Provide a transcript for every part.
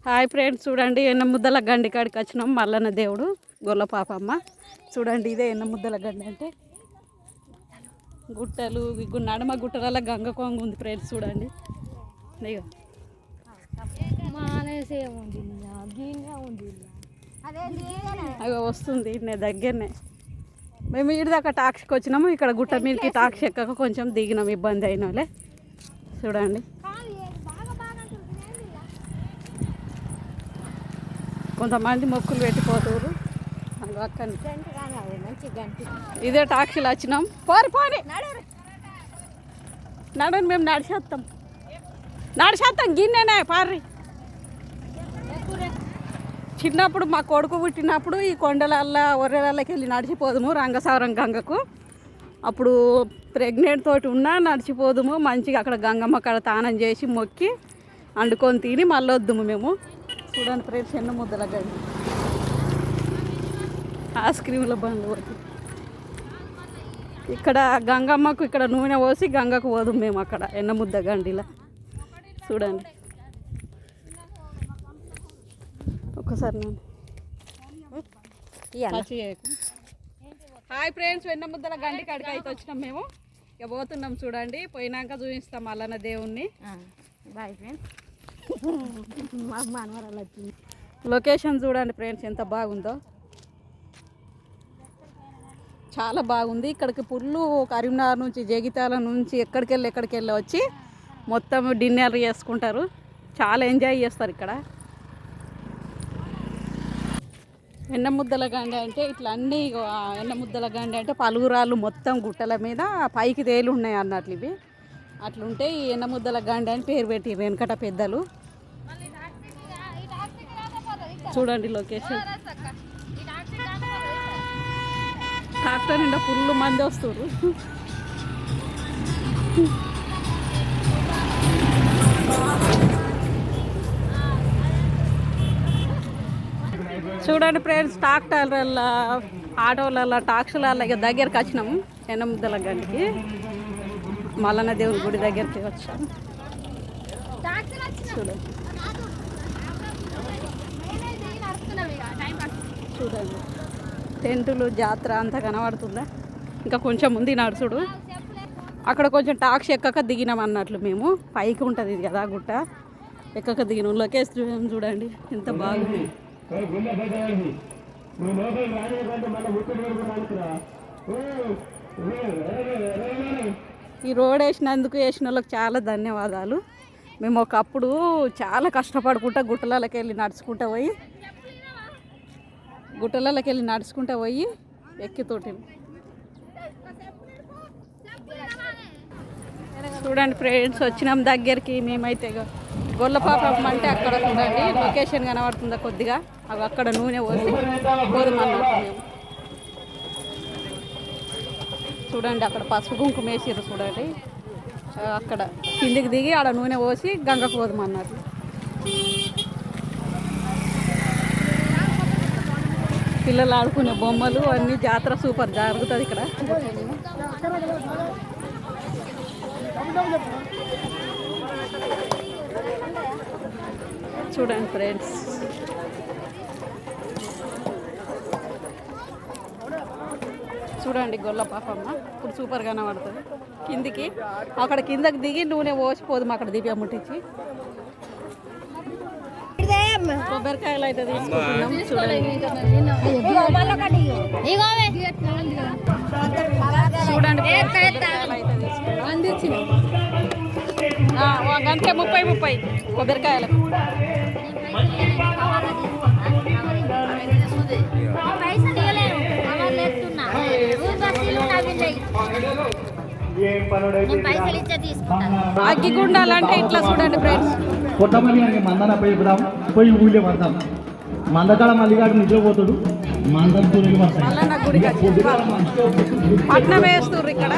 Hi friends, చూడండి ఎన్న ముద్దల గండి కాడికి వచ్చినాం. మల్లన్న దేవుడు గొల్ల పాపమ్మ. చూడండి ఇదే ఎన్న ముద్దల గండి అంటే. గుట్టలు నడమ గుట్టల గంగ కొంగు ఉంది ఫ్రెండ్స్. చూడండి అవి వస్తుంది దగ్గరనే. మేము ఈడి దాకా టాక్సీకి వచ్చినాము. ఇక్కడ గుట్ట మీదకి టాక్సీ ఎక్కక కొంచెం దిగినాం, ఇబ్బంది అయిన వాళ్ళే. చూడండి కొంతమంది మొక్కులు పెట్టిపోతారు. అక్కడి ఇదే టాక్సీలో వచ్చినాం. పోని నడని మేము నడిచేస్తాం గిన్నెనే పారి. చిన్నప్పుడు మా కొడుకు పుట్టినప్పుడు ఈ కొండలల్లో ఒర్రెలకి వెళ్ళి నడిచిపోదుము రంగసారం గంగకు. అప్పుడు ప్రెగ్నెంట్ తోటి ఉన్నా నడిచిపోదుము. మంచిగా అక్కడ గంగమ్మ కాడ తానం చేసి మొక్కి వండుకొని తిని మళ్ళీ వద్దుము మేము. చూడండి ఫ్రెండ్స్, ఎన్న ముద్దల గండి, ఐస్ క్రీముల బండ్లు పోతుంది. ఇక్కడ గంగమ్మకు ఇక్కడ నూనె పోసి గంగకు పోదు మేము అక్కడ ఎన్న ముద్ద గండిలా. చూడండి ఒక్కసారి హాయ్ ఫ్రెండ్స్, వెన్న ముద్దల గండి కాడికి అయితే వచ్చినాం మేము. ఇక పోతున్నాం. చూడండి పోయినాక చూపిస్తాం మల్లన్న దేవుణ్ణి. Bye friends. మనవరాలు వచ్చింది. లొకేషన్ చూడండి ఫ్రెండ్స్ ఎంత బాగుందో, చాలా బాగుంది. ఇక్కడికి పుల్లు కరీంనగర్ నుంచి జగిత్యాల నుంచి ఎక్కడికి వెళ్ళి వచ్చి మొత్తం డిన్నర్ చేసుకుంటారు. చాలా ఎంజాయ్ చేస్తారు ఇక్కడ. ఎన్న ముద్దల గండి అంటే ఇట్లా అన్నీ ఎన్న ముద్దల గండి అంటే పలుగురాళ్ళు మొత్తం గుట్టల మీద పైకి తేలి ఉన్నాయి అన్నట్లు. ఇవి అట్లుంటే ఈ ఎన్న ముద్దల గండి అని పేరు పెట్టి వెనకట పెద్దలు. చూడండి లొకేషన్. ట్రాక్టర్ నిండా ఫుల్ మంది వస్తారు. చూడండి ఫ్రెండ్స్, ట్రాక్టర్ల ఆటోలలో టాక్సీలలో ఇక దగ్గరికి వచ్చినాము ఎన్న ముద్దల గండికి. మల్లన్న దేవుని గుడి దగ్గరికి వచ్చాము. చూడండి చూడండి టెంటులు జాతర అంతా కనబడుతుందా. ఇంకా కొంచెం ఉంది నడుచుడు. అక్కడ కొంచెం టాక్సీ ఎక్కక దిగినాం అన్నట్లు మేము. పైకి ఉంటుంది ఇది కదా గుట్ట, ఎక్కక దిగినాం. లొకేషన్ చూడండి ఎంత బాగుంది. ఈ రోడ్ వేసిన వాళ్ళకి చాలా ధన్యవాదాలు. మేము ఒకప్పుడు చాలా కష్టపడుకుంటా గుట్టలకి వెళ్ళి నడుచుకుంటూ పోయి ఎక్కితోటి. చూడండి ఫ్రెండ్స్, వచ్చినాం దగ్గరికి. మేమైతే గొల్లపాపమ్మ అంటే అక్కడ చూడండి లొకేషన్ కనబడుతుందా కొద్దిగా. అవి అక్కడ నూనె పోసి పోదమన్నట్టు మేము. చూడండి అక్కడ పసుపు కుంకుమ వేసిర్రు. చూడండి అక్కడ కిందికి దిగి ఆడ నూనె పోసి గంగకు పోదమన్నారు. పిల్లలు ఆడుకునే బొమ్మలు అన్నీ, జాతర సూపర్ జరుగుతుంది ఇక్కడ. చూడండి ఫ్రెండ్స్, చూడండి గొల్ల పాపమ్మ ఇప్పుడు సూపర్ కనబడుతుంది. కిందికి అక్కడ కిందకి దిగి నూనె పోసిపోదు అక్కడ దీపం ముట్టించి. కొబ్బరికాయలు అయితే తీసుకుంటున్నాం. చూడండి అంతే 30 కొబ్బరికాయలు. అగ్గిగుండాలంటే ఇట్లా చూడండి ఫ్రెండ్స్. కొట్టమని మందన పోయి ఊళ్ళో పడతాం. మందకాడ మల్లిగాడు నిద్రపోతాడు. పట్నం వేస్తారు ఇక్కడ.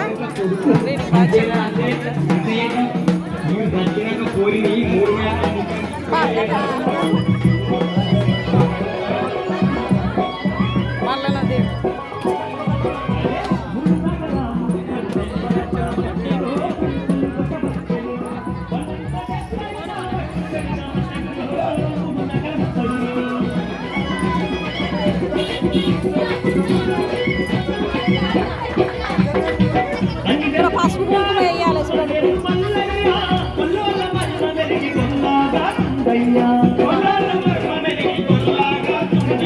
ఇక్కడ పసుపు కుంకుమ వేయాలి చూడండి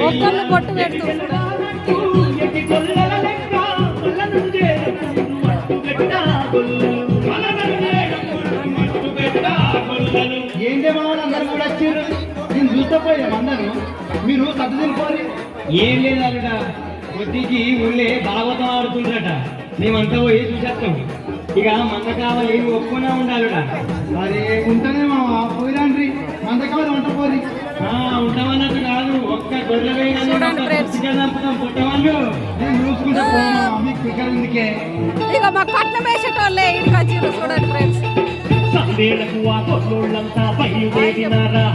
ఒక్కళ్ళు కొట్టు పెడుతుంది ఏంటే వాళ్ళు అందరూ కూడా వచ్చారు నేను చూస్తపోయా అందరూ మీరు సత్తు తినిపోయి ఏం లేదు అల్లుడ కొద్దికి ఊళ్ళే భాగవతం ఆడుతుండ్రట మేమంతా పోయి చూసేస్తాం ఇక మంద కావాలి ఒప్పుకునే ఉండాలిడా మరి ఉంటేనే మా పోయిరాండ్రి మందకాలం వంట పోరి ఉంటామన్నట్టు కాదు ఒక్క గొర్రె చంపుతాం పుట్టవాళ్ళు నేను చూసుకుంటే పోమా మీకు ఫిగర్ ఎందుకే ఇక మాకు పట్నం వేసేటోళ్ళే ఇంటికి వచ్చి చూడండి ఫ్రెండ్స్ సందేలకు ఆ కొట్లోళ్ళంతా బయలుదేరినారా